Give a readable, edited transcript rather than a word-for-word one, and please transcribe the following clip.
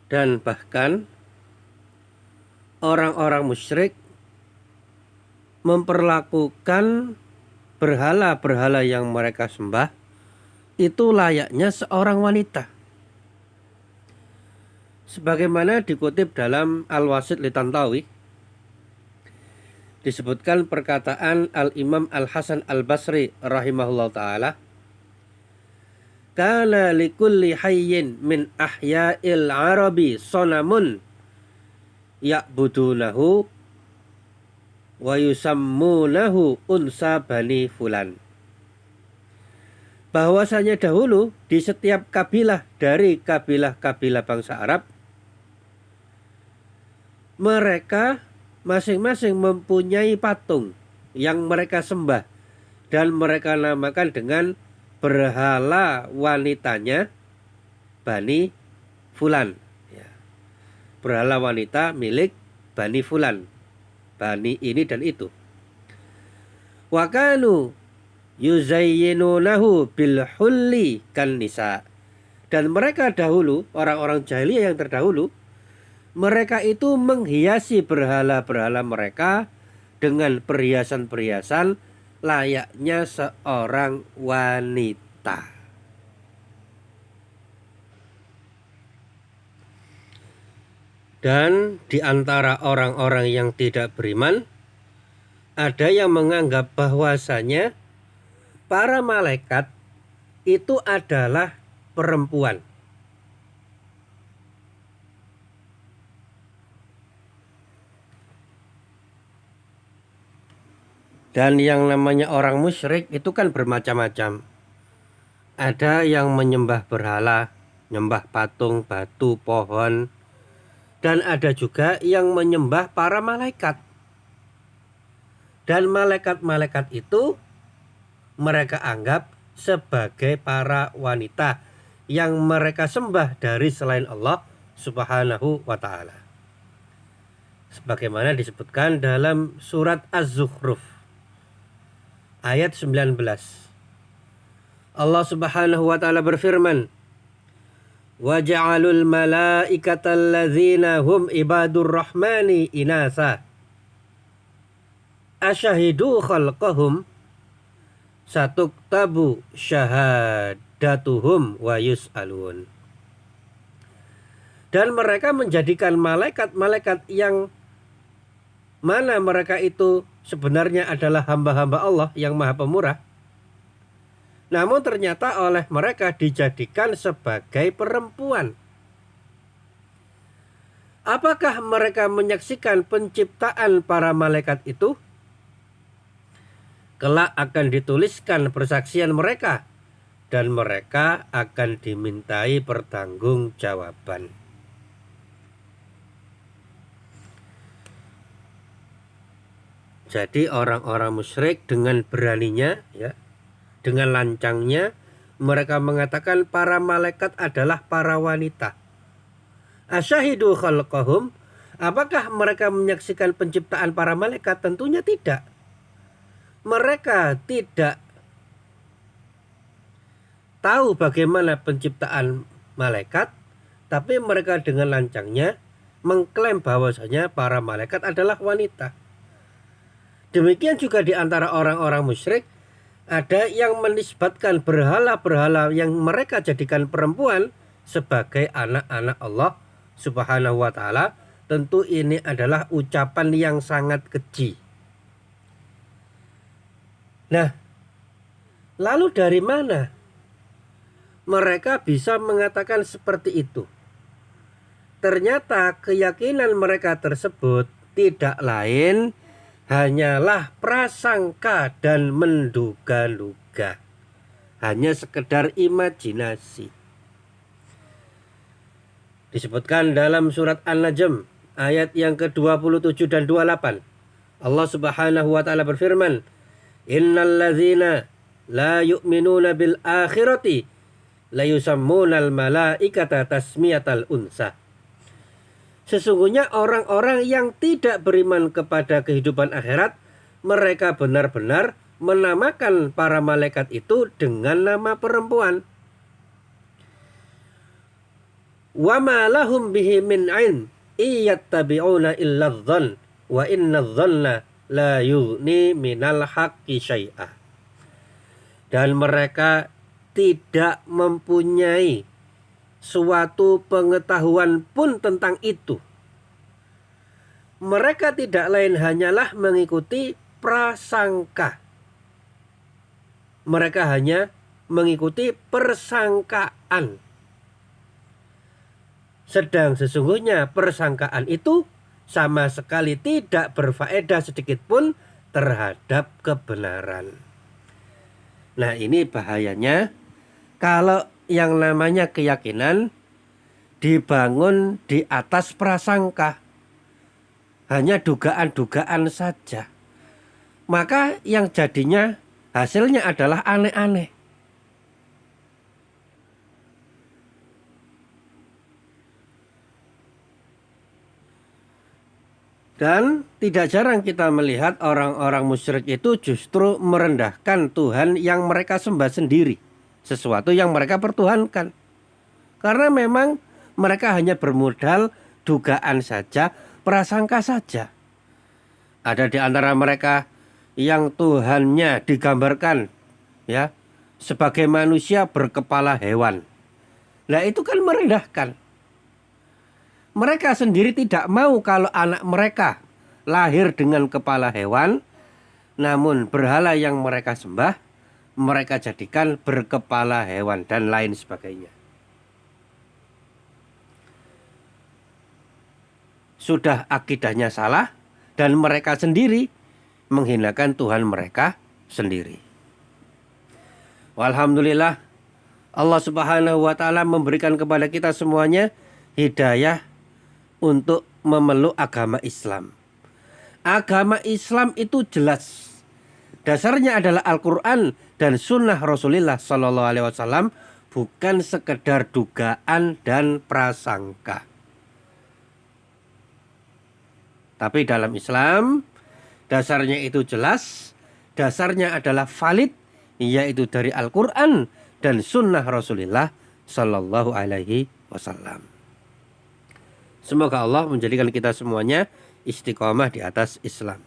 Dan bahkan orang-orang musyrik memperlakukan berhala-berhala yang mereka sembah itu layaknya seorang wanita. Sebagaimana dikutip dalam Al-Wasit li Tantawi, disebutkan perkataan Al-Imam Al-Hasan Al-Basri rahimahullah ta'ala, kana likulli hayyin min ahya'il arabi sonamun ya'budunahu wa yusammunahu unsa bani fulan. Bahwasanya dahulu di setiap kabilah dari kabilah-kabilah bangsa Arab, mereka masing-masing mempunyai patung yang mereka sembah dan mereka namakan dengan berhala wanitanya Bani Fulan. Ya. Berhala wanita milik Bani Fulan. Bani ini dan itu. Wa kanu yuzayyinunahu bil hulli kan nisa. Dan mereka dahulu, orang-orang jahiliyah yang terdahulu, mereka itu menghiasi berhala-berhala mereka dengan perhiasan-perhiasan layaknya seorang wanita. Dan di antara orang-orang yang tidak beriman, ada yang menganggap bahwasanya para malaikat itu adalah perempuan. Dan yang namanya orang musyrik itu kan bermacam-macam. Ada yang menyembah berhala, menyembah patung, batu, pohon. Dan ada juga yang menyembah para malaikat. Dan malaikat-malaikat itu mereka anggap sebagai para wanita yang mereka sembah dari selain Allah Subhanahu wa ta'ala. Sebagaimana disebutkan dalam surat Az-Zukhruf ayat 19. Allah Subhanahu wa ta'ala berfirman, wa ja'alul malaikata allazina hum ibadur rahmani inasa asyahidu khalqahum satuktabu syahadatuhum wa yus'alun. Dan mereka menjadikan malaikat-malaikat yang mana mereka itu sebenarnya adalah hamba-hamba Allah yang maha pemurah, namun ternyata oleh mereka dijadikan sebagai perempuan. Apakah mereka menyaksikan penciptaan para malaikat itu? Kelak akan dituliskan persaksian mereka dan mereka akan dimintai pertanggungjawaban. Jadi orang-orang musyrik dengan beraninya, ya, dengan lancangnya mereka mengatakan para malaikat adalah para wanita. Asyahidu khalqahum, apakah mereka menyaksikan penciptaan para malaikat? Tentunya tidak. Mereka tidak tahu bagaimana penciptaan malaikat, tapi mereka dengan lancangnya mengklaim bahwasanya para malaikat adalah wanita. Demikian juga di antara orang-orang musyrik, ada yang menisbatkan berhala-berhala yang mereka jadikan perempuan sebagai anak-anak Allah Subhanahu wa ta'ala. Tentu ini adalah ucapan yang sangat keji. Nah, lalu dari mana mereka bisa mengatakan seperti itu? Ternyata keyakinan mereka tersebut tidak lain hanyalah prasangka dan menduga-duga. Hanya sekedar imajinasi. Disebutkan dalam surat An-Najm ayat yang ke-27 dan 28. Allah Subhanahu wa ta'ala berfirman, innal ladzina la yu'minuna bil akhirati la yusammunal malaikata tasmiyatal unsa. Sesungguhnya orang-orang yang tidak beriman kepada kehidupan akhirat, mereka benar-benar menamakan para malaikat itu dengan nama perempuan. wa ma lahum bihi min ilm iyattabi'una illa dhann wa inna dhanna la yughni minal haqqi syai'ah. Dan mereka tidak mempunyai suatu pengetahuan pun tentang itu. Mereka tidak lain hanyalah mengikuti prasangka. Mereka hanya mengikuti persangkaan. Sedang sesungguhnya persangkaan itu sama sekali tidak berfaedah sedikit pun terhadap kebenaran. Nah, ini bahayanya kalau yang namanya keyakinan dibangun di atas prasangka. Hanya dugaan-dugaan saja. Maka yang jadinya hasilnya adalah aneh-aneh. Dan tidak jarang kita melihat orang-orang musyrik itu justru merendahkan Tuhan yang mereka sembah sendiri. Sesuatu yang mereka pertuhankan. Karena memang mereka hanya bermodal dugaan saja, prasangka saja. Ada di antara mereka yang Tuhannya digambarkan ya sebagai manusia berkepala hewan. Nah, itu kan merendahkan. Mereka sendiri tidak mau kalau anak mereka lahir dengan kepala hewan, namun berhala yang mereka sembah, mereka jadikan berkepala hewan dan lain sebagainya. Sudah akidahnya salah dan mereka sendiri menghinakan Tuhan mereka sendiri. Alhamdulillah, Allah Subhanahu wa taala memberikan kepada kita semuanya hidayah untuk memeluk agama Islam. Agama Islam itu jelas. Dasarnya adalah Al-Quran dan Sunnah Rasulullah Sallallahu Alaihi Wasallam, bukan sekedar dugaan dan prasangka. Tapi dalam Islam dasarnya itu jelas, dasarnya adalah valid, yaitu dari Al-Quran dan Sunnah Rasulullah Sallallahu Alaihi Wasallam. Semoga Allah menjadikan kita semuanya istiqomah di atas Islam.